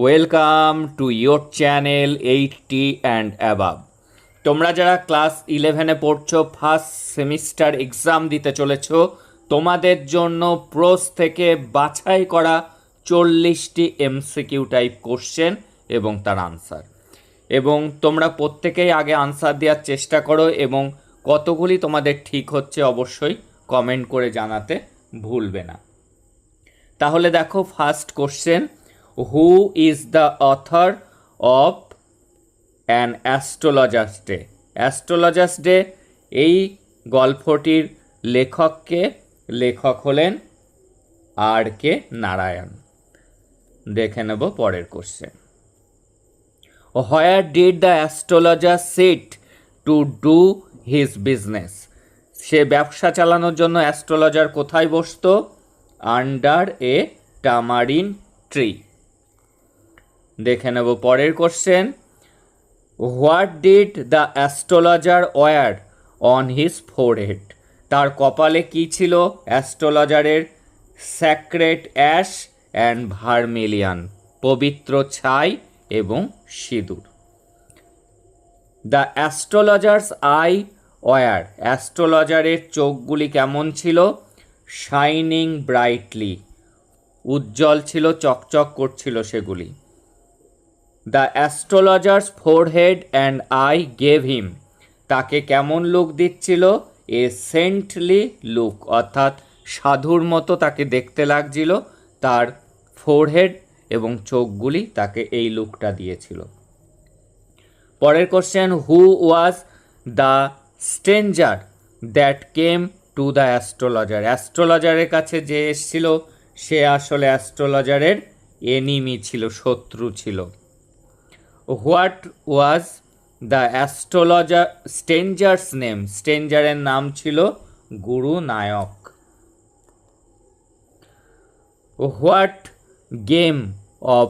Welcome to your channel 80 and above. তোমরা যারা class 11-এ পড়ছো, ফার্স্ট সেমিস্টার এক্সাম দিতে চলেছ, তোমাদের জন্য প্রোস থেকে বাছাই করা 40টি এমসিকিউ টাইপ কোশ্চেন এবং তার আনসার। এবং তোমরা প্রত্যেকেই আগে আনসার দেওয়ার চেষ্টা করো এবং কতগুলি তোমাদের ঠিক হচ্ছে অবশ্যই কমেন্ট করে জানাতে ভুলবে না। তাহলে দেখো, first question, who is the author of an astrologer's day? Astrologer's day এই গল্পটির লেখক হলেন আর.কে. নারায়ণ। দেখে নেব পরের question. Where did the astrologer sit to do his business? সে ব্যবসা চালানোর জন্য অ্যাস্ট্রোলজার কোথায় বসতো? Under a tamarind tree. দেখে নেব পরের question. What did the astrologer wear on his forehead? তার কপালে কি ছিল অ্যাস্ট্রোলজারের? স্যাক্রেড অ্যাশ অ্যান্ড ভার্মিলিয়ান, পবিত্র ছাই এবং সিঁদুর। দ্য অ্যাস্ট্রোলজার্স আই ওয়্যার, অ্যাস্ট্রোলজারের চোখগুলি কেমন ছিল? শাইনিং ব্রাইটলি, উজ্জ্বল ছিল, চকচক করছিল সেগুলি। The astrologers forehead and I gave him, তাকে কেমন লুক দিচ্ছিল? এ সেন্টলি লুক, অর্থাৎ সাধুর মতো তাকে দেখতে লাগছিল। তার ফোরহেড এবং চোখগুলি তাকে এই লুকটা দিয়েছিল। পরের question, who was the stranger that came to the astrologer? অ্যাস্ট্রোলজারের কাছে যে এসেছিল সে আসলে অ্যাস্ট্রোলজারের এনিমি ছিল, শত্রু ছিল। What was the stranger's name? স্ট্রেঞ্জারের নাম ছিল Guru Nayak. What game of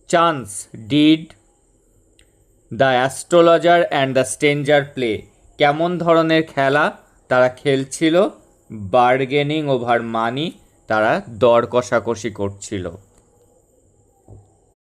chance did the astrologer and the stranger play? কেমন ধরনের খেলা তারা খেলছিল? বার্গেনিং ওভার মানি, তারা দর কষাকষি করছিল।